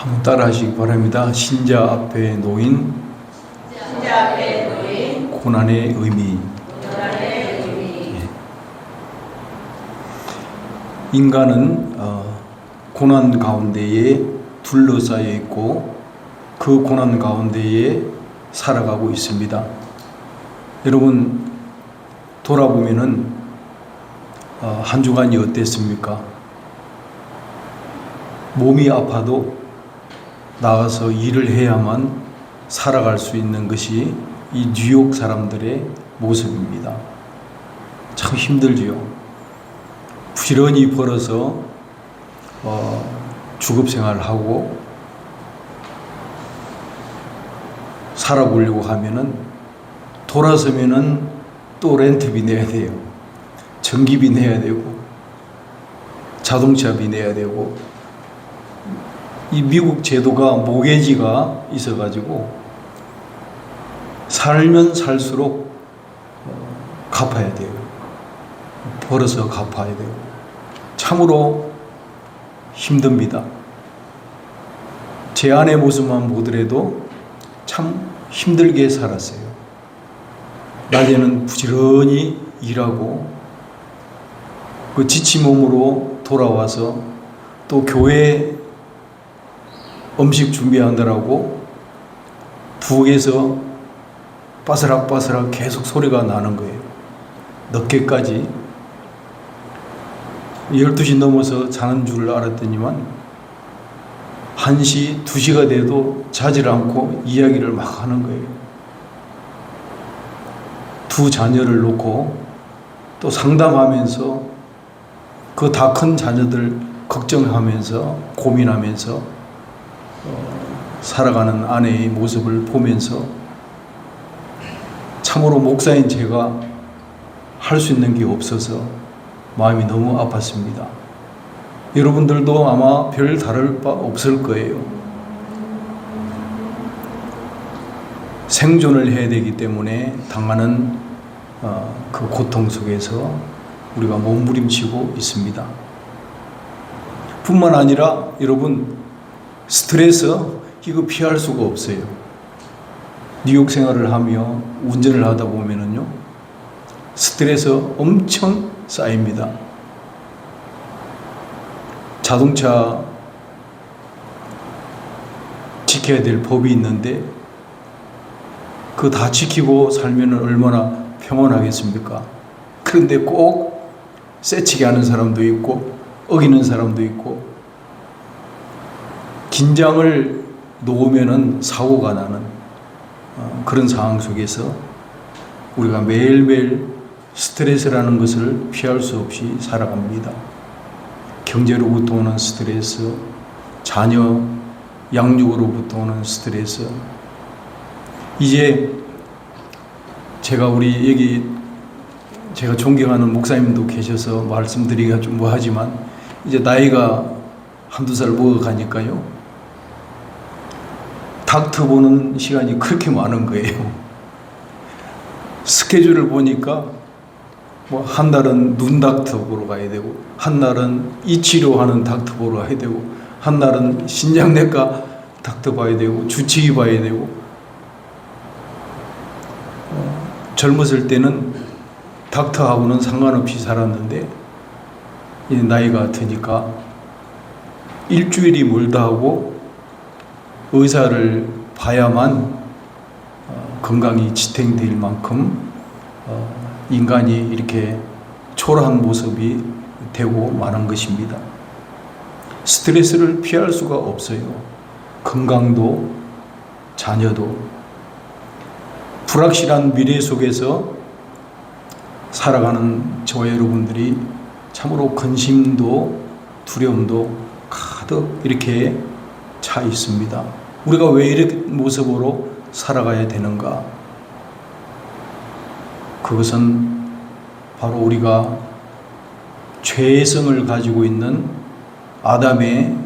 한번 따라 하시기 바랍니다. 신자 앞에 놓인 고난의 의미. 인간은 고난 가운데에 둘러싸여 있고 그 고난 가운데에 살아가고 있습니다. 여러분 돌아보면은 한 주간이 어땠습니까? 몸이 아파도 나가서 일을 해야만 살아갈 수 있는 것이 이 뉴욕 사람들의 모습입니다. 참 힘들지요. 부지런히 벌어서 주급생활을 하고 살아보려고 하면은 돌아서면은 또 렌트비 내야 돼요. 전기비 내야 되고 자동차비 내야 되고, 이 미국 제도가 모게지가 있어가지고 살면 살수록 갚아야 돼요. 벌어서 갚아야 되고 참으로 힘듭니다. 제 아내 모습만 보더라도 참 힘들게 살았어요. 낮에는 부지런히 일하고 그 지친 몸으로 돌아와서 또 교회 음식 준비하느라고 부엌에서 바스락바스락 계속 소리가 나는 거예요. 늦게까지 12시 넘어서 자는 줄 알았더니만 1시, 2시가 돼도 자질 않고 이야기를 막 하는 거예요. 두 자녀를 놓고 또 상담하면서 그 다 큰 자녀들 걱정하면서 고민하면서 살아가는 아내의 모습을 보면서 참으로 목사인 제가 할 수 있는 게 없어서 마음이 너무 아팠습니다. 여러분들도 아마 별 다를 바 없을 거예요. 생존을 해야 되기 때문에 당하는 그 고통 속에서 우리가 몸부림치고 있습니다. 뿐만 아니라 여러분 스트레스 이거 피할 수가 없어요. 뉴욕 생활을 하며 운전을 하다 보면은요 스트레스 엄청 쌓입니다. 자동차 지켜야 될 법이 있는데 그거 다 지키고 살면 얼마나 평온하겠습니까? 그런데 꼭 새치기 하는 사람도 있고 어기는 사람도 있고 긴장을 놓으면은 사고가 나는 그런 상황 속에서 우리가 매일매일 스트레스라는 것을 피할 수 없이 살아갑니다. 경제로부터 오는 스트레스, 자녀 양육으로부터 오는 스트레스. 이제 제가 우리 여기 제가 존경하는 목사님도 계셔서 말씀드리기가 좀 뭐하지만 이제 나이가 한두 살 먹어가니까요 닥터 보는 시간이 그렇게 많은 거예요. 스케줄을 보니까 뭐 한 달은 눈 닥터 보러 가야 되고 한 날은 이 치료하는 닥터 보러 가야 되고 한 날은 신장내과 닥터 봐야 되고 주치의 봐야 되고 젊었을 때는 닥터하고는 상관없이 살았는데 이제 나이가 드니까 일주일이 멀다 하고 의사를 봐야만 건강이 지탱될 만큼 인간이 이렇게 초라한 모습이 되고 마는 것입니다. 스트레스를 피할 수가 없어요. 건강도 자녀도 불확실한 미래 속에서 살아가는 저와 여러분들이 참으로 근심도 두려움도 가득 이렇게 차 있습니다. 우리가 왜 이런 모습으로 살아가야 되는가? 그것은 바로 우리가 죄성을 가지고 있는 아담의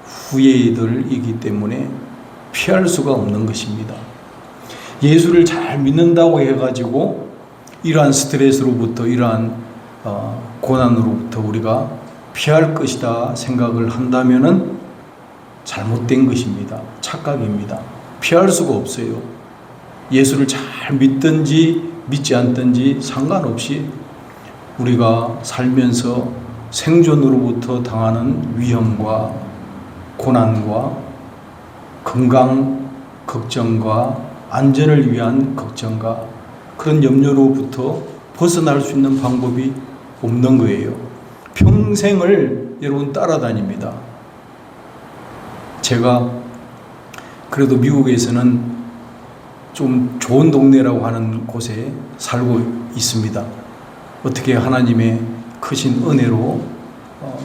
후예들이기 때문에 피할 수가 없는 것입니다. 예수를 잘 믿는다고 해가지고 이러한 스트레스로부터 이러한 고난으로부터 우리가 피할 것이다 생각을 한다면은 잘못된 것입니다. 착각입니다. 피할 수가 없어요. 예수를 잘 믿든지 믿지 않든지 상관없이 우리가 살면서 생존으로부터 당하는 위험과 고난과 건강 걱정과 안전을 위한 걱정과 그런 염려로부터 벗어날 수 있는 방법이 없는 거예요. 평생을 여러분 따라다닙니다. 제가 그래도 미국에서는 좀 좋은 동네라고 하는 곳에 살고 있습니다. 어떻게 하나님의 크신 은혜로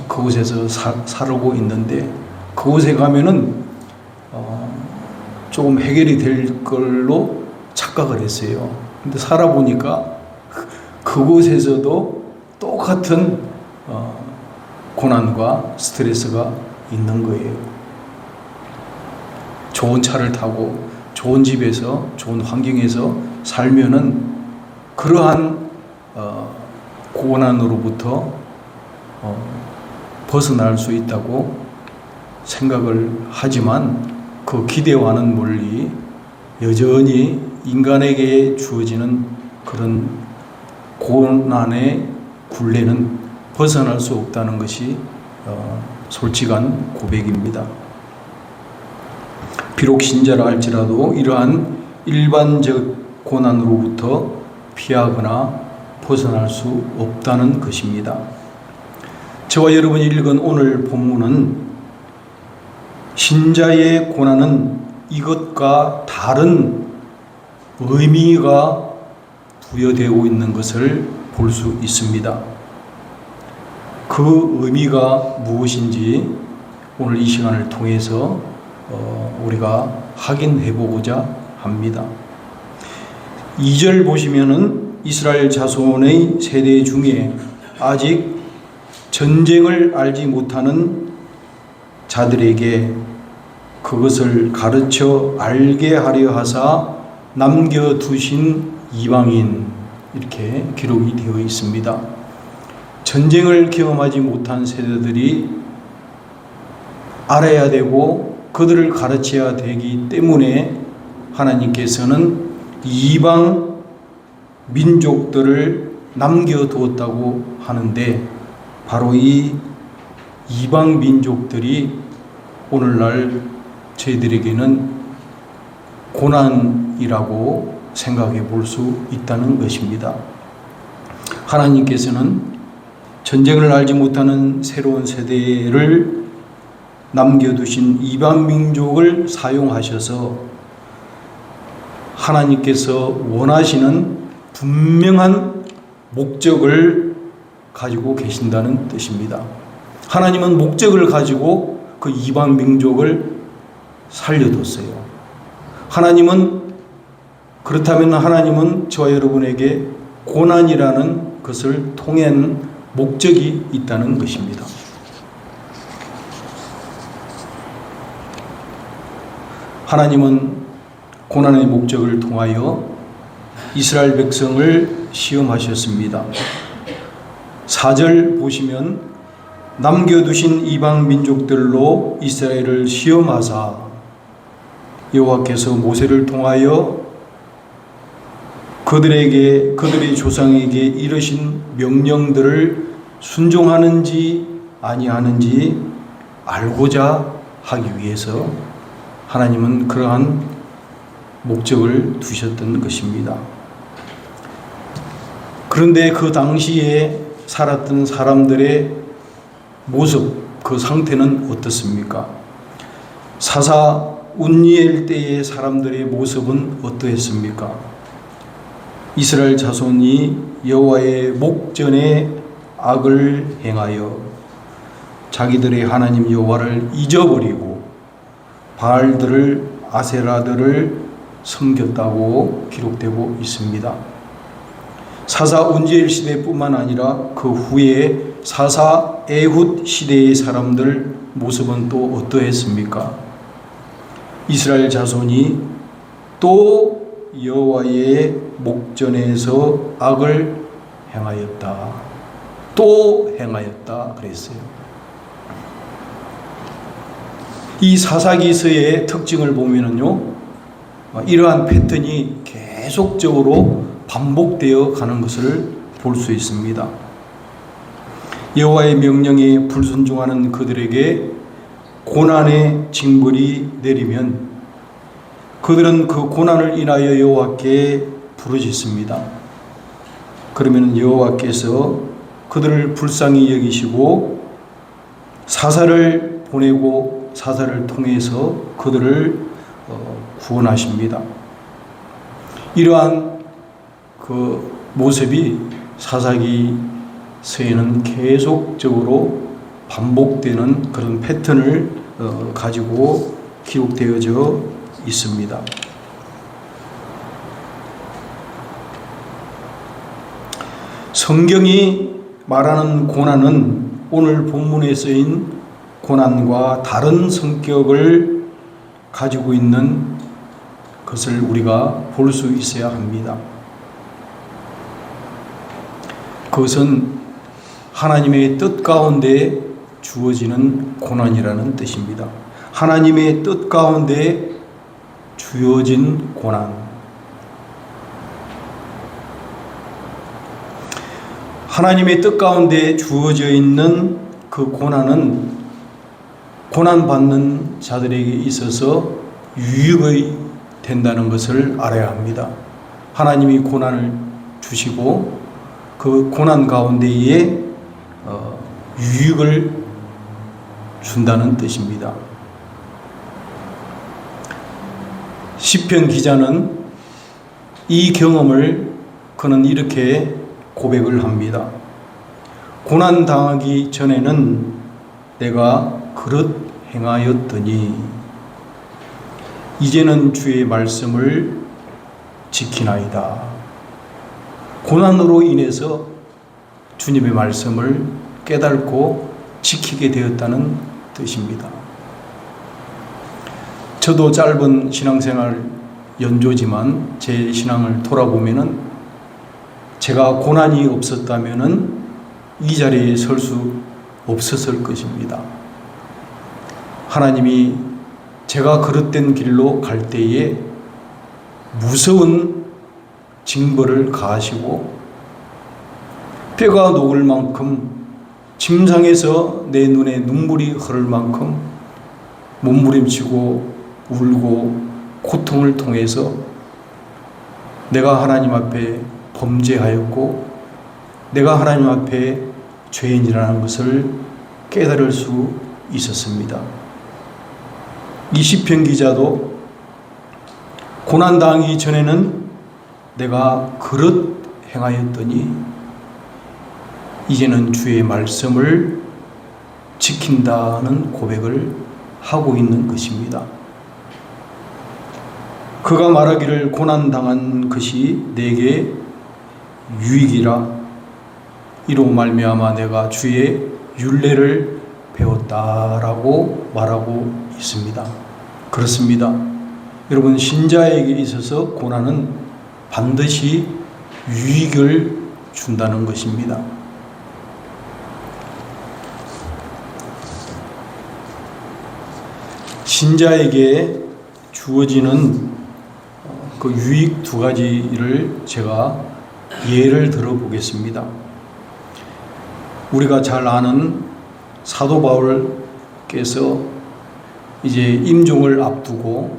그곳에서 살고 있는데, 그곳에 가면은 조금 해결이 될 걸로 착각을 했어요. 근데 살아보니까 그곳에서도 똑같은 고난과 스트레스가 있는 거예요. 좋은 차를 타고 좋은 집에서 좋은 환경에서 살면은 그러한 고난으로부터 벗어날 수 있다고 생각을 하지만 그 기대와는 멀리 여전히 인간에게 주어지는 그런 고난의 굴레는 벗어날 수 없다는 것이 솔직한 고백입니다. 비록 신자라 할지라도 이러한 일반적 고난으로부터 피하거나 벗어날 수 없다는 것입니다. 저와 여러분이 읽은 오늘 본문은 신자의 고난은 이것과 다른 의미가 부여되고 있는 것을 볼 수 있습니다. 그 의미가 무엇인지 오늘 이 시간을 통해서 우리가 확인해 보고자 합니다. 2절 보시면은 이스라엘 자손의 세대 중에 아직 전쟁을 알지 못하는 자들에게 그것을 가르쳐 알게 하려 하사 남겨두신 이방인, 이렇게 기록이 되어 있습니다. 전쟁을 경험하지 못한 세대들이 알아야 되고 그들을 가르쳐야 되기 때문에 하나님께서는 이방 민족들을 남겨두었다고 하는데, 바로 이 이방 민족들이 오늘날 저희들에게는 고난이라고 생각해 볼 수 있다는 것입니다. 하나님께서는 전쟁을 알지 못하는 새로운 세대를 남겨두신 이방 민족을 사용하셔서 하나님께서 원하시는 분명한 목적을 가지고 계신다는 뜻입니다. 하나님은 목적을 가지고 그 이방 민족을 살려뒀어요. 그렇다면 하나님은 저와 여러분에게 고난이라는 것을 통한 목적이 있다는 것입니다. 하나님은 고난의 목적을 통하여 이스라엘 백성을 시험하셨습니다. 4절 보시면 남겨두신 이방 민족들로 이스라엘을 시험하사 여호와께서 모세를 통하여 그들의 조상에게 이르신 명령들을 순종하는지 아니하는지 알고자 하기 위해서 하나님은 그러한 목적을 두셨던 것입니다. 그런데 그 당시에 살았던 사람들의 모습, 그 상태는 어떻습니까? 사사 운니엘 때의 사람들의 모습은 어떠했습니까? 이스라엘 자손이 여호와의 목전에 악을 행하여 자기들의 하나님 여호와를 잊어버리고 바알들을, 아세라들을 섬겼다고 기록되고 있습니다. 사사 운지엘 시대뿐만 아니라 그 후에 사사 에훗 시대의 사람들 모습은 또 어떠했습니까? 이스라엘 자손이 또 여호와의 목전에서 악을 행하였다. 또 행하였다 그랬어요. 이 사사기서의 특징을 보면은요, 이러한 패턴이 계속적으로 반복되어 가는 것을 볼 수 있습니다. 여호와의 명령에 불순종하는 그들에게 고난의 징벌이 내리면 그들은 그 고난을 인하여 여호와께 부르짖습니다. 그러면 여호와께서 그들을 불쌍히 여기시고 사사를 보내고 사사를 통해서 그들을 구원하십니다. 이러한 그 모습이 사사기서에는 계속적으로 반복되는 그런 패턴을 가지고 기록되어져 있습니다. 성경이 말하는 고난은 오늘 본문에 쓰인 고난과 다른 성격을 가지고 있는 것을 우리가 볼 수 있어야 합니다. 그것은 하나님의 뜻 가운데 주어지는 고난이라는 뜻입니다. 하나님의 뜻 가운데 주어진 고난. 하나님의 뜻 가운데 주어져 있는 그 고난은 고난받는 자들에게 있어서 유익이 된다는 것을 알아야 합니다. 하나님이 고난을 주시고 그 고난 가운데에 유익을 준다는 뜻입니다. 시편 기자는 이 경험을 그는 이렇게 고백을 합니다. 고난 당하기 전에는 내가 그릇 행하였더니 이제는 주의 말씀을 지키나이다. 고난으로 인해서 주님의 말씀을 깨닫고 지키게 되었다는 뜻입니다. 저도 짧은 신앙생활 연조지만 제 신앙을 돌아보면은 제가 고난이 없었다면은 이 자리에 설 수 없었을 것입니다. 하나님이 제가 그릇된 길로 갈 때에 무서운 징벌을 가하시고 뼈가 녹을 만큼 침상에서 내 눈에 눈물이 흐를 만큼 몸부림치고 울고 고통을 통해서 내가 하나님 앞에 범죄하였고 내가 하나님 앞에 죄인이라는 것을 깨달을 수 있었습니다. 이 시편 기자도 고난당하기 전에는 내가 그릇 행하였더니 이제는 주의 말씀을 지킨다는 고백을 하고 있는 것입니다. 그가 말하기를 고난당한 것이 내게 유익이라 이로 말미암아 내가 주의 율례를 배웠다라고 말하고 있습니다. 그렇습니다. 여러분, 신자에게 있어서 고난은 반드시 유익을 준다는 것입니다. 신자에게 주어지는 그 유익 두 가지를 제가 예를 들어 보겠습니다. 우리가 잘 아는 사도 바울께서 이제 임종을 앞두고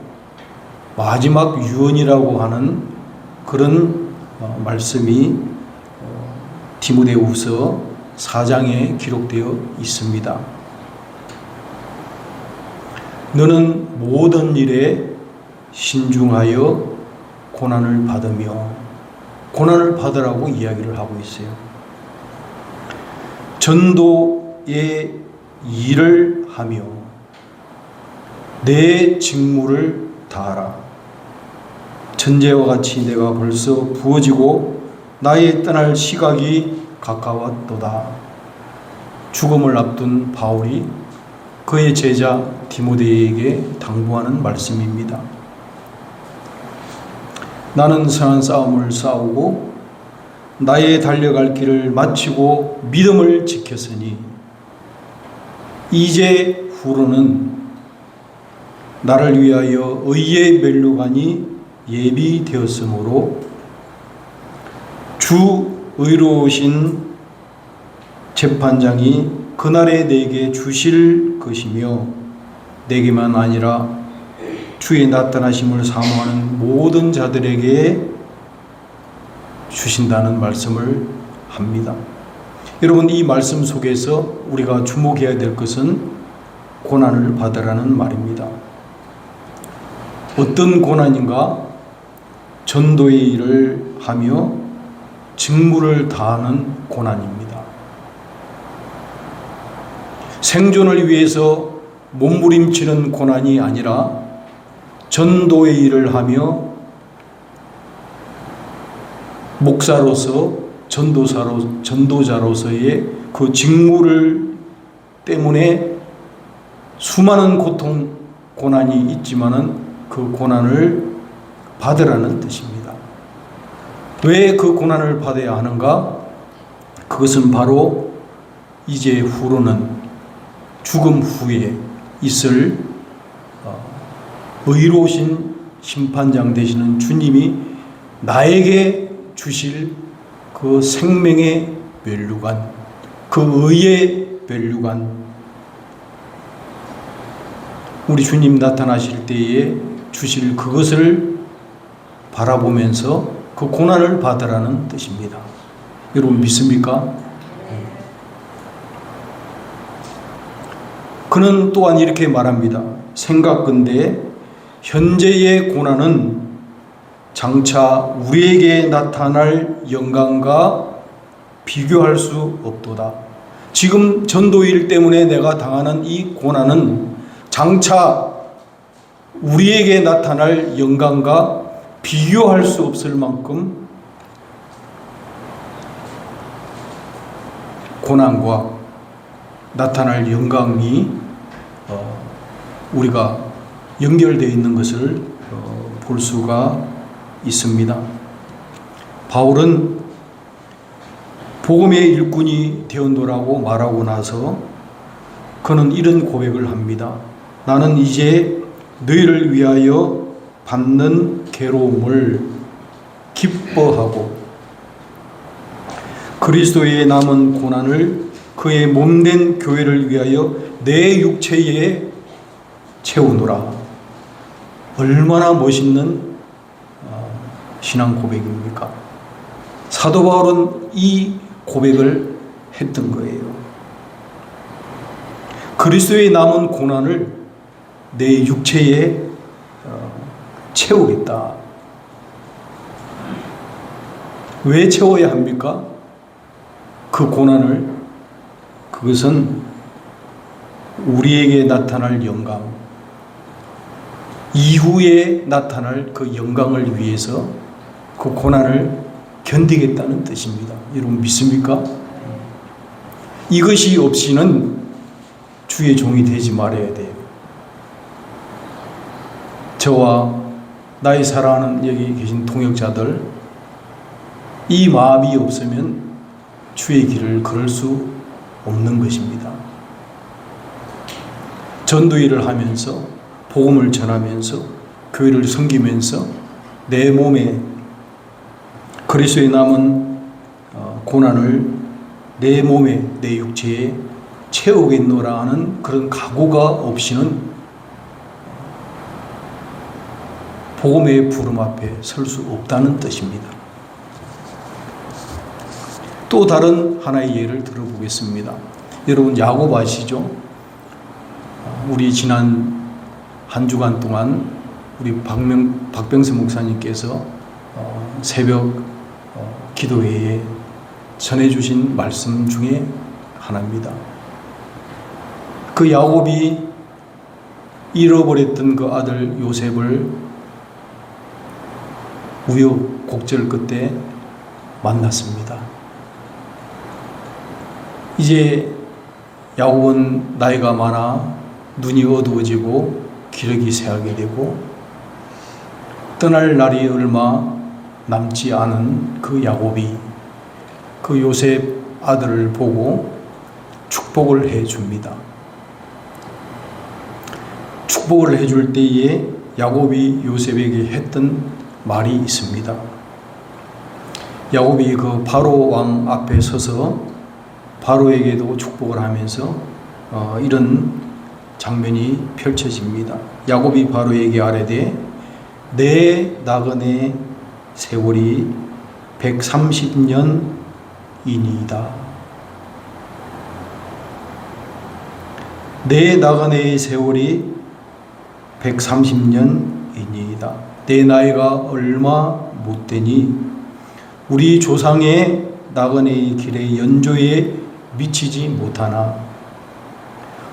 마지막 유언이라고 하는 그런 말씀이 디모데후서 4장에 기록되어 있습니다. 너는 모든 일에 신중하여 고난을 받으며 고난을 받으라고 이야기를 하고 있어요. 전도의 일을 하며 내 직무를 다하라. 전제와 같이 내가 벌써 부어지고 나의 떠날 시각이 가까웠도다. 죽음을 앞둔 바울이 그의 제자 디모데에게 당부하는 말씀입니다. 나는 선한 싸움을 싸우고 나의 달려갈 길을 마치고 믿음을 지켰으니 이제 후로는 나를 위하여 의의 면류관이 예비되었으므로 주 의로우신 재판장이 그날에 내게 주실 것이며 내게만 아니라 주의 나타나심을 사모하는 모든 자들에게 주신다는 말씀을 합니다. 여러분, 이 말씀 속에서 우리가 주목해야 될 것은 고난을 받으라는 말입니다. 어떤 고난인가? 전도의 일을 하며 직무를 다하는 고난입니다. 생존을 위해서 몸부림치는 고난이 아니라 전도의 일을 하며 목사로서 전도자로서의 그 직무를 때문에 수많은 고통, 고난이 있지만은 그 고난을 받으라는 뜻입니다. 왜 그 고난을 받아야 하는가? 그것은 바로 이제 후로는 죽음 후에 있을 의로우신 심판장 되시는 주님이 나에게 주실 그 생명의 면류관, 그 의의 면류관, 우리 주님 나타나실 때에 주실 그것을 바라보면서 그 고난을 받으라는 뜻입니다. 여러분 믿습니까? 그는 또한 이렇게 말합니다. 생각건대 현재의 고난은 장차 우리에게 나타날 영광과 비교할 수 없도다. 지금 전도일 때문에 내가 당하는 이 고난은 장차 우리에게 나타날 영광과 비교할 수 없을 만큼 고난과 나타날 영광이 우리가 연결되어 있는 것을 볼 수가 있습니다. 바울은 복음의 일꾼이 되었노라고 말하고 나서 그는 이런 고백을 합니다. 나는 이제 너희를 위하여 받는 괴로움을 기뻐하고 그리스도의 남은 고난을 그의 몸된 교회를 위하여 내 육체에 채우노라. 얼마나 멋있는 신앙 고백입니까? 사도 바울은 이 고백을 했던 거예요. 그리스도의 남은 고난을 내 육체에 채우겠다. 왜 채워야 합니까? 그 고난을, 그것은 우리에게 나타날 영광, 이후에 나타날 그 영광을 위해서 그 고난을 견디겠다는 뜻입니다. 여러분 믿습니까? 이것이 없이는 주의 종이 되지 말아야 돼요. 저와 나의 사랑하는 여기 계신 동역자들, 이 마음이 없으면 주의 길을 걸을 수 없는 것입니다. 전도 일을 하면서 복음을 전하면서 교회를 섬기면서 내 몸에 그리스도의 남은 고난을 내 몸에 내 육체에 채우겠노라 하는 그런 각오가 없이는 복음의 부름 앞에 설 수 없다는 뜻입니다. 또 다른 하나의 예를 들어보겠습니다. 여러분 야곱 아시죠? 우리 지난 한 주간 동안 우리 박병세 목사님께서 새벽 기도회에 전해주신 말씀 중에 하나입니다. 그 야곱이 잃어버렸던 그 아들 요셉을 우여곡절 끝에 만났습니다. 이제 야곱은 나이가 많아 눈이 어두워지고 기력이 쇠하게 되고 떠날 날이 얼마 남지 않은 그 야곱이 그 요셉 아들을 보고 축복을 해 줍니다. 축복을 해줄 때에 야곱이 요셉에게 했던 말이 있습니다. 야곱이 그 바로 왕 앞에 서서 바로에게도 축복을 하면서 이런 장면이 펼쳐집니다. 야곱이 바로에게 아뢰되 내 나그네 세월이 130년이니이다. 내 나그네의 세월이 130년이니이다. 내 나이가 얼마 못되니 우리 조상의 나그네의 길의 연조에 미치지 못하나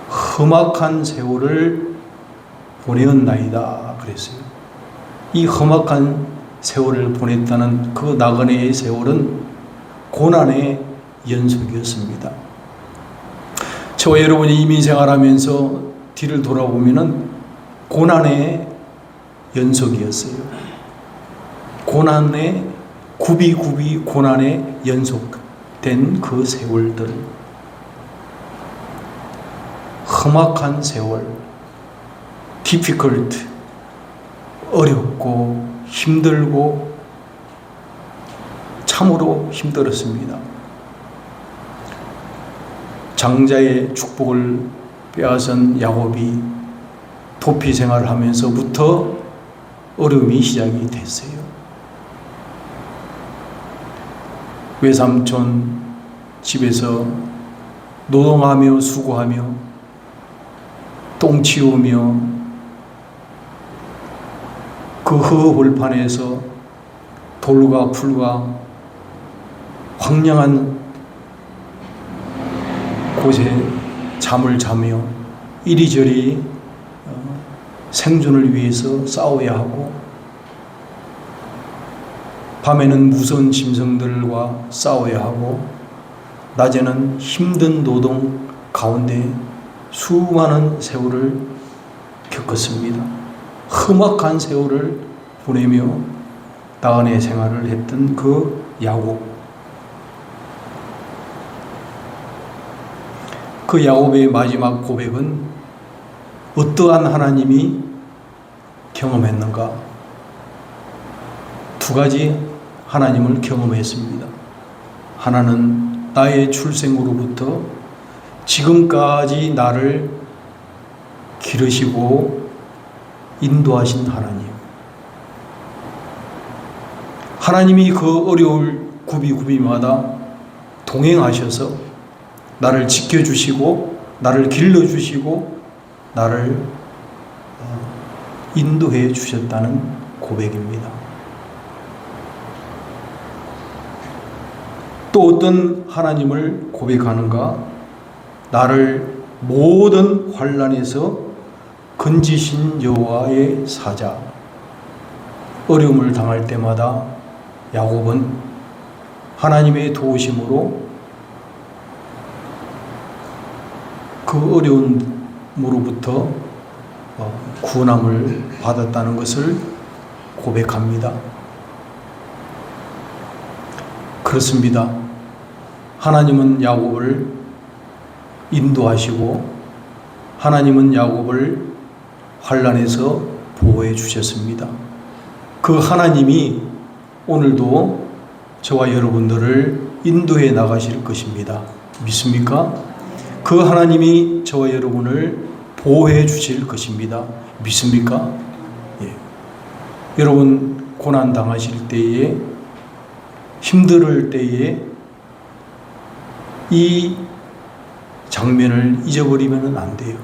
험악한 세월을 보내었나이다. 그랬어요. 이 험악한 세월을 보냈다는 그 나그네의 세월은 고난의 연속이었습니다. 저와 여러분이 이민 생활하면서 뒤를 돌아보면은 고난의 연속이었어요. 고난의 굽이굽이 고난의 연속된 그 세월들, 험악한 세월, difficult, 어렵고 힘들고 참으로 힘들었습니다. 장자의 축복을 빼앗은 야곱이 도피 생활을 하면서부터 어려움이 시작이 됐어요. 외삼촌 집에서 노동하며 수고하며 똥 치우며 그 허허벌판에서 돌과 풀과 황량한 곳에 잠을 자며 이리저리 생존을 위해서 싸워야 하고 밤에는 무서운 짐승들과 싸워야 하고 낮에는 힘든 노동 가운데 수많은 세월을 겪었습니다. 험악한 세월을 보내며 나그네 생활을 했던 그 야곱. 그 야곱의 마지막 고백은 어떠한 하나님이 경험했는가? 두 가지 하나님을 경험했습니다. 하나는 나의 출생으로부터 지금까지 나를 기르시고 인도하신 하나님. 하나님이 그 어려울 굽이굽이마다 동행하셔서 나를 지켜주시고 나를 길러주시고 나를 인도해 주셨다는 고백입니다. 또 어떤 하나님을 고백하는가? 나를 모든 환난에서 건지신 여호와의 사자. 어려움을 당할 때마다 야곱은 하나님의 도우심으로 그 어려움으로부터 구원함을 받았다는 것을 고백합니다. 그렇습니다. 하나님은 야곱을 인도하시고 하나님은 야곱을 환난에서 보호해 주셨습니다. 그 하나님이 오늘도 저와 여러분들을 인도해 나가실 것입니다. 믿습니까? 그 하나님이 저와 여러분을 보호해 주실 것입니다. 믿습니까? 예. 여러분 고난 당하실 때에 힘들 때에 이 장면을 잊어버리면 안 돼요.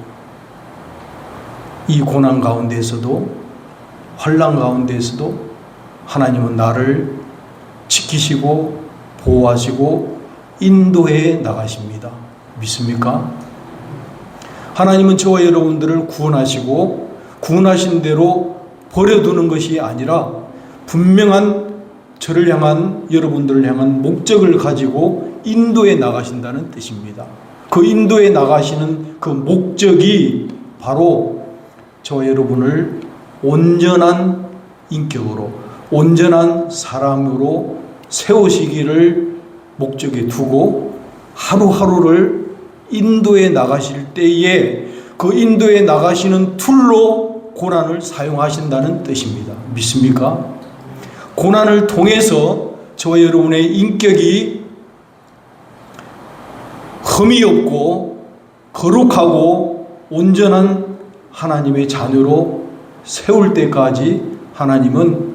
이 고난 가운데서도 환난 가운데서도 하나님은 나를 지키시고 보호하시고 인도해 나가십니다. 믿습니까? 하나님은 저와 여러분들을 구원하시고 구원하신 대로 버려두는 것이 아니라 분명한 저를 향한 여러분들을 향한 목적을 가지고 인도해 나가신다는 뜻입니다. 그 인도해 나가시는 그 목적이 바로 저와 여러분을 온전한 인격으로 온전한 사람으로 세우시기를 목적에 두고 하루하루를 인도해 나가실 때에 그 인도에 나가시는 툴로 고난을 사용하신다는 뜻입니다. 믿습니까? 고난을 통해서 저와 여러분의 인격이 흠이 없고 거룩하고 온전한 하나님의 자녀로 세울 때까지 하나님은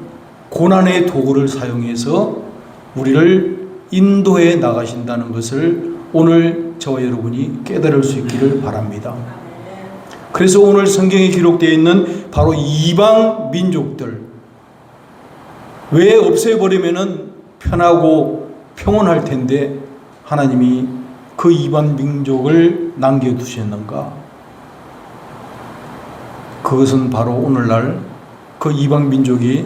고난의 도구를 사용해서 우리를 인도해 나가신다는 것을 오늘 저와 여러분이 깨달을 수 있기를 바랍니다. 그래서 오늘 성경에 기록되어 있는 바로 이방 민족들, 왜 없애버리면 편하고 평온할 텐데 하나님이 그 이방 민족을 남겨두셨는가? 그것은 바로 오늘날 그 이방 민족이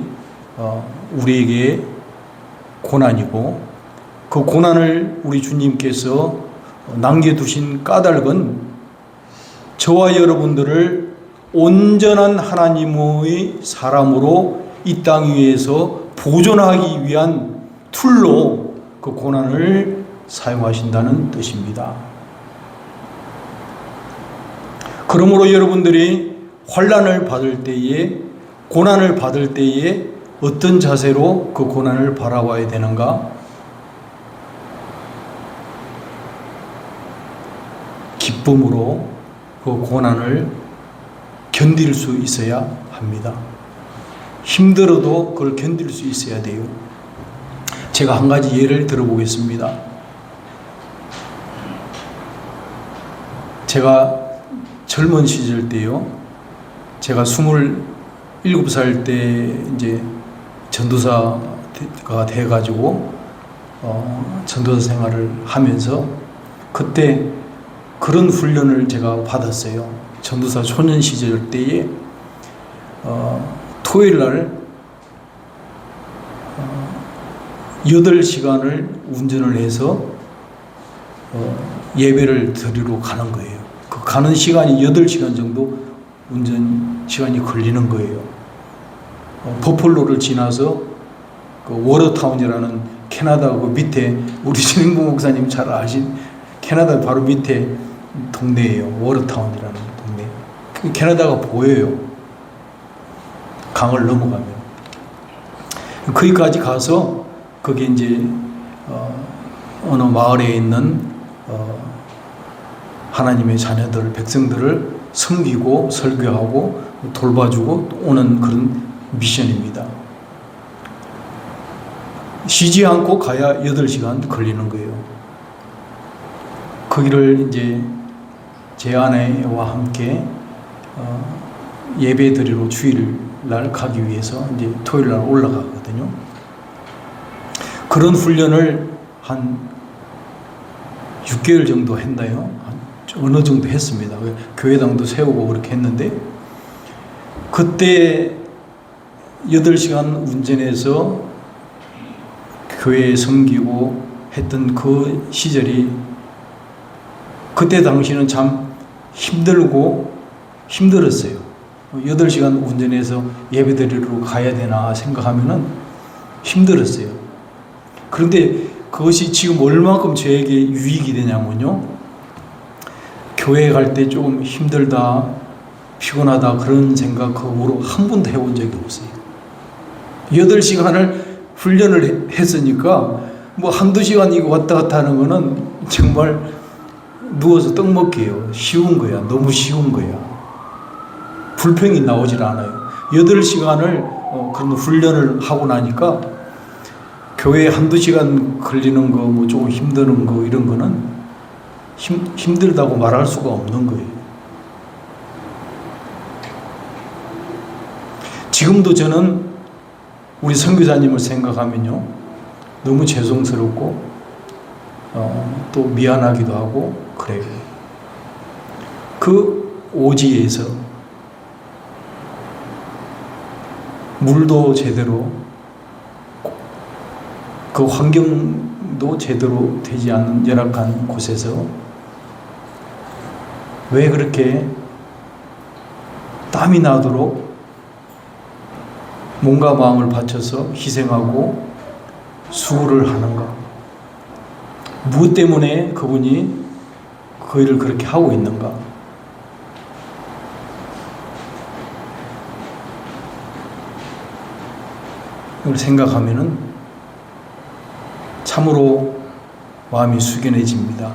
우리에게 고난이고, 그 고난을 우리 주님께서 남겨두신 까닭은 저와 여러분들을 온전한 하나님의 사람으로 이 땅 위에서 보존하기 위한 툴로 그 고난을 사용하신다는 뜻입니다. 그러므로 여러분들이 환난을 받을 때에, 고난을 받을 때에 어떤 자세로 그 고난을 바라봐야 되는가? 기쁨으로 그 고난을 견딜 수 있어야 합니다. 힘들어도 그걸 견딜 수 있어야 돼요. 제가 한 가지 예를 들어보겠습니다. 제가 젊은 시절 때요, 제가 27살 때 이제 전도사가 돼가지고 전도사 생활을 하면서 그때 그런 훈련을 제가 받았어요. 전도사 초년 시절 때에 토요일 날 8시간을 운전을 해서 예배를 드리러 가는 거예요. 그 가는 시간이 8시간 정도 운전 시간이 걸리는 거예요. 버펄로를 지나서 그 워터타운이라는 캐나다 그 밑에, 우리 진행부 목사님 잘 아신 캐나다 바로 밑에 동네예요. 워터타운이라는 동네. 캐나다가 보여요. 강을 넘어가면. 거기까지 가서 거기 이제 어느 마을에 있는 하나님의 자녀들, 백성들을 섬기고 설교하고 돌봐주고 오는 그런 미션입니다. 쉬지 않고 가야 8시간 걸리는 거예요. 거기를 이제 제 아내와 함께 예배 드리러 주일 날 가기 위해서 이제 토요일 날 올라가거든요. 그런 훈련을 한 6개월 정도 했나요? 어느 정도 했습니다. 교회당도 세우고 그렇게 했는데, 그때 8시간 운전해서 교회에 섬기고 했던 그 시절이, 그때 당시는 참 힘들고 힘들었어요. 8시간 운전해서 예배드리러 가야 되나 생각하면은 힘들었어요. 그런데 그것이 지금 얼마큼 저에게 유익이 되냐면요, 교회 갈 때 조금 힘들다, 피곤하다 그런 생각 그 후로 한 번도 해본 적이 없어요. 8시간을 훈련을 했으니까 뭐 한두 시간 이거 왔다 갔다 하는 거는 정말 누워서 떡 먹기예요. 쉬운 거야. 너무 쉬운 거야. 불평이 나오질 않아요. 8시간을 그런 훈련을 하고 나니까 교회에 한두 시간 걸리는 거, 뭐 조금 힘드는 거, 이런 거는 힘들다고 말할 수가 없는 거예요. 지금도 저는 우리 선교사님을 생각하면요, 너무 죄송스럽고 또 미안하기도 하고 그래요. 그 오지에서 물도 제대로, 그 환경도 제대로 되지 않는 열악한 곳에서 왜 그렇게 땀이 나도록 몸과 마음을 바쳐서 희생하고 수고를 하는가? 무엇 때문에 그분이 그 일을 그렇게 하고 있는가? 이걸 생각하면은 참으로 마음이 숙연해집니다.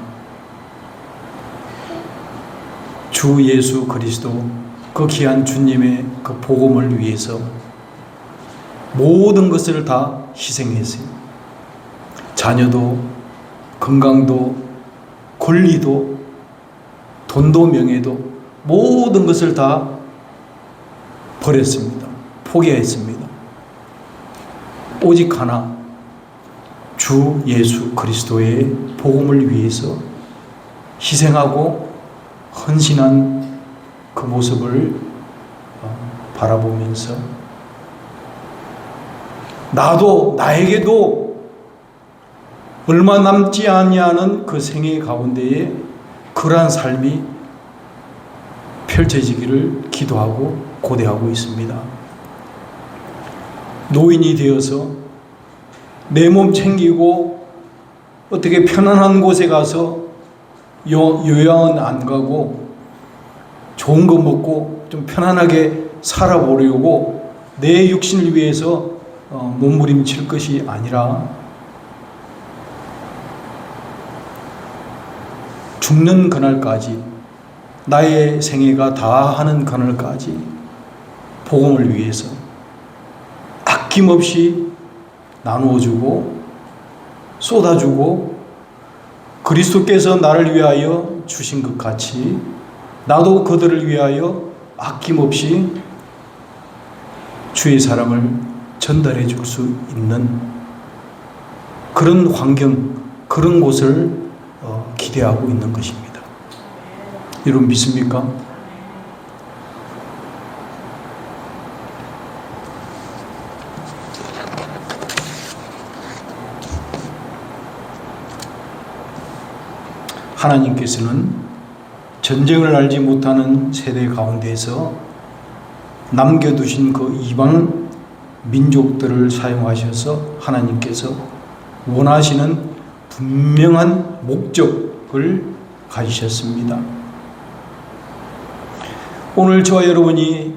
주 예수 그리스도 그 귀한 주님의 그 복음을 위해서 모든 것을 다 희생했어요. 자녀도, 건강도, 권리도, 돈도, 명예도 모든 것을 다 버렸습니다. 포기했습니다. 오직 하나, 주 예수 그리스도의 복음을 위해서 희생하고 헌신한 그 모습을 바라보면서 나에게도 얼마 남지 아니하는 그 생애 가운데에 그러한 삶이 펼쳐지기를 기도하고 고대하고 있습니다. 노인이 되어서 내 몸 챙기고 어떻게 편안한 곳에 가서 요양은 안 가고 좋은 거 먹고 좀 편안하게 살아보려고 내 육신을 위해서 몸부림칠 것이 아니라 죽는 그날까지, 나의 생애가 다하는 그날까지 복음을 위해서 아낌없이 나누어주고 쏟아주고 그리스도께서 나를 위하여 주신 것 같이 나도 그들을 위하여 아낌없이 주의 사랑을 전달해 줄 수 있는 그런 환경, 그런 곳을 기대하고 있는 것입니다. 여러분 믿습니까? 하나님께서는 전쟁을 알지 못하는 세대 가운데에서 남겨두신 그 이방 민족들을 사용하셔서 하나님께서 원하시는 분명한 목적을 가지셨습니다. 오늘 저와 여러분이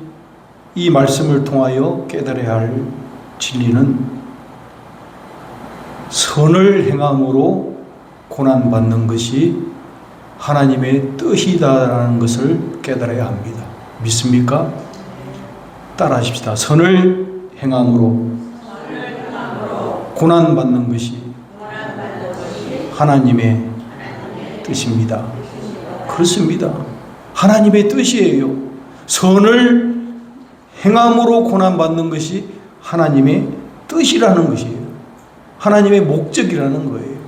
이 말씀을 통하여 깨달아야 할 진리는 선을 행함으로 고난받는 것이 하나님의 뜻이다라는 것을 깨달아야 합니다. 믿습니까? 따라하십시다. 선을 행함으로 고난받는 것이 하나님의 뜻입니다. 그렇습니다. 하나님의 뜻이에요. 선을 행함으로 고난받는 것이 하나님의 뜻이라는 것이에요. 하나님의 목적이라는 거예요.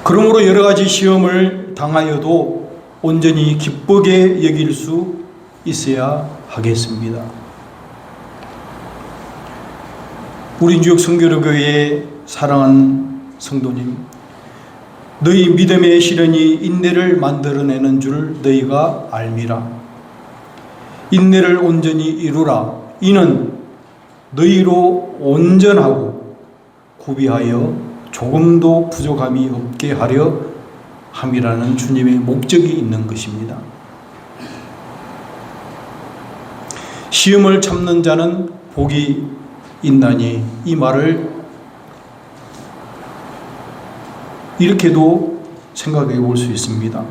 그러므로 여러 가지 시험을 당하여도 온전히 기쁘게 여길 수 있어야 하겠습니다. 우리 뉴욕 성교로교회의 사랑하는 성도님, 너희 믿음의 시련이 인내를 만들어내는 줄 너희가 알미라. 인내를 온전히 이루라. 이는 너희로 온전하고 구비하여 조금도 부족함이 없게 하려 함이라는 주님의 목적이 있는 것입니다. 시험을 참는 자는 복이 있나니, 이 말을 이렇게도 생각해 볼 수 있습니다.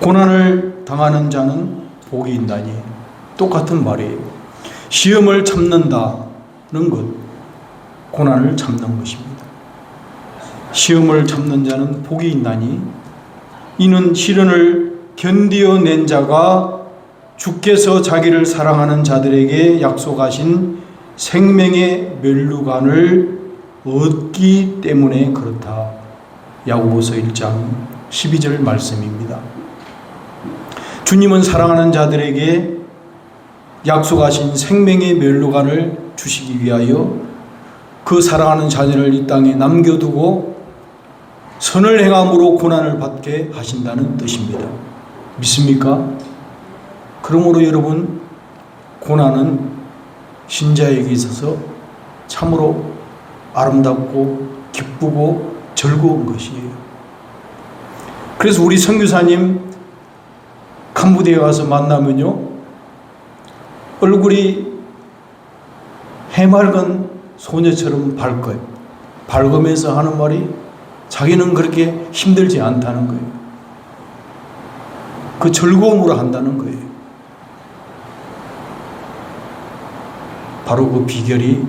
고난을 당하는 자는 복이 있나니, 똑같은 말이에요. 시험을 참는다는 것, 고난을 참는 것입니다. 시험을 참는 자는 복이 있나니, 이는 시련을 견디어낸 자가 주께서 자기를 사랑하는 자들에게 약속하신 생명의 면류관을 얻기 때문에 그렇다. 야고보서 1장 12절 말씀입니다. 주님은 사랑하는 자들에게 약속하신 생명의 면류관을 주시기 위하여 그 사랑하는 자녀를 이 땅에 남겨두고 선을 행함으로 고난을 받게 하신다는 뜻입니다. 믿습니까? 그러므로 여러분, 고난은 신자에게 있어서 참으로 아름답고 기쁘고 즐거운 것이에요. 그래서 우리 선교사님 캄보디아에 가서 만나면요, 얼굴이 해맑은 소녀처럼 밝으면서 하는 말이 자기는 그렇게 힘들지 않다는 거예요. 그 즐거움으로 한다는 거예요. 바로 그 비결이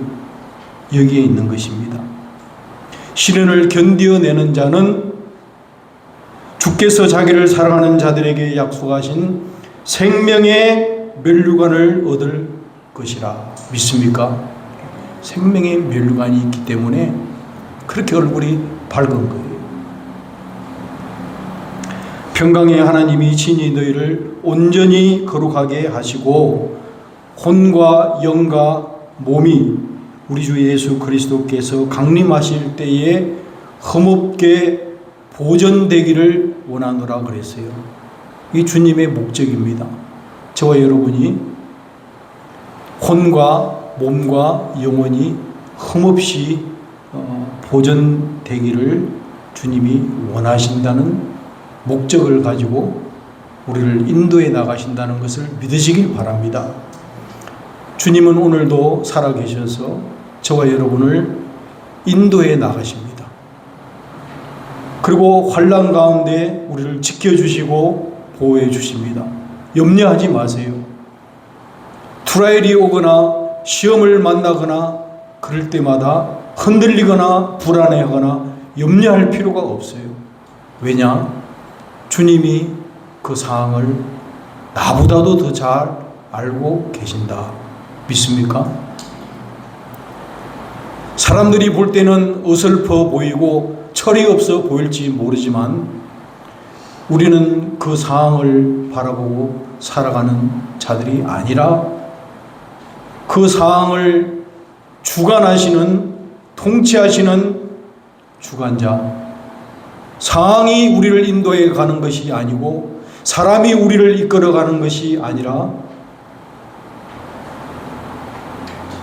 여기에 있는 것입니다. 시련을 견디어내는 자는 주께서 자기를 사랑하는 자들에게 약속하신 생명의 면류관을 얻을 것이라 믿습니까? 생명의 면류관이 있기 때문에 그렇게 얼굴이 밝은 거예요. 평강의 하나님이 친히 너희를 온전히 거룩하게 하시고 혼과 영과 몸이 우리 주 예수 그리스도께서 강림하실 때에 흠없게 보존되기를 원하노라 그랬어요. 이 주님의 목적입니다. 저와 여러분이 혼과 몸과 영혼이 흠없이 보존되기를 주님이 원하신다는 목적을 가지고 우리를 인도해 나가신다는 것을 믿으시길 바랍니다. 주님은 오늘도 살아계셔서 저와 여러분을 인도해 나가십니다. 그리고 환난 가운데 우리를 지켜주시고 보호해 주십니다. 염려하지 마세요. 트라이얼이 오거나 시험을 만나거나 그럴 때마다 흔들리거나 불안해하거나 염려할 필요가 없어요. 왜냐? 주님이 그 상황을 나보다도 더 잘 알고 계신다. 믿습니까? 사람들이 볼 때는 어설퍼 보이고 철이 없어 보일지 모르지만 우리는 그 상황을 바라보고 살아가는 자들이 아니라 그 상황을 주관하시는, 통치하시는 주관자, 상황이 우리를 인도해 가는 것이 아니고 사람이 우리를 이끌어가는 것이 아니라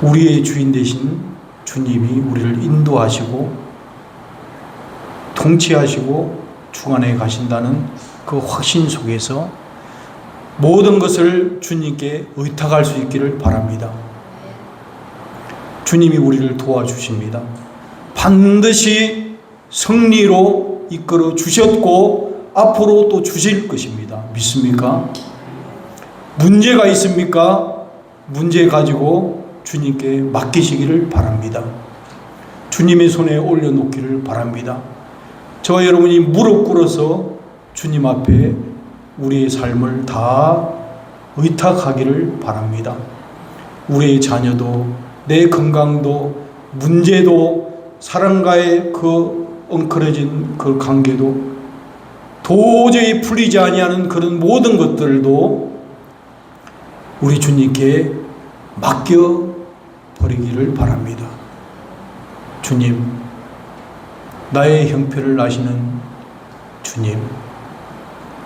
우리의 주인 되신 주님이 우리를 인도하시고 통치하시고 주관해 가신다는 그 확신 속에서 모든 것을 주님께 의탁할 수 있기를 바랍니다. 주님이 우리를 도와주십니다. 반드시 승리로 이끌어 주셨고 앞으로 또 주실 것입니다. 믿습니까? 문제가 있습니까? 문제 가지고 주님께 맡기시기를 바랍니다. 주님의 손에 올려놓기를 바랍니다. 저와 여러분이 무릎 꿇어서 주님 앞에 우리의 삶을 다 의탁하기를 바랍니다. 우리의 자녀도, 내 건강도, 문제도, 사람과의 그 엉클어진 그 관계도, 도저히 풀리지 아니하는 그런 모든 것들도 우리 주님께 맡겨 버리기를 바랍니다. 주님, 나의 형편을 아시는 주님,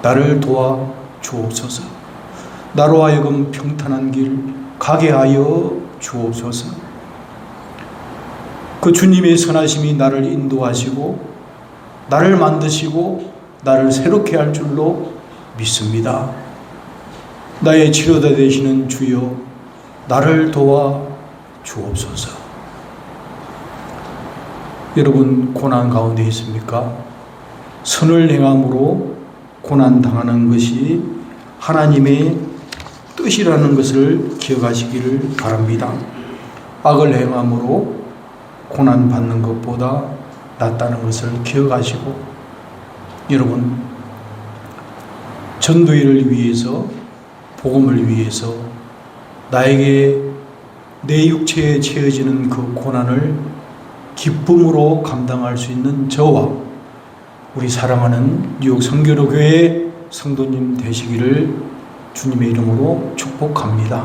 나를 도와 주옵소서. 나로 하여금 평탄한 길 가게 하여 주옵소서. 그 주님의 선하심이 나를 인도하시고 나를 만드시고 나를 새롭게 할 줄로 믿습니다. 나의 치료자 되시는 주여, 나를 도와 주옵소서. 여러분, 고난 가운데 있습니까? 선을 행함으로 고난 당하는 것이 하나님의 뜻이라는 것을 기억하시기를 바랍니다. 악을 행함으로 고난 받는 것보다 낫다는 것을 기억하시고, 여러분, 전도일을 위해서, 복음을 위해서 나에게 내 육체에 채워지는 그 고난을 기쁨으로 감당할 수 있는 저와 우리 사랑하는 뉴욕 선교로 교회 성도님 되시기를 주님의 이름으로 축복합니다.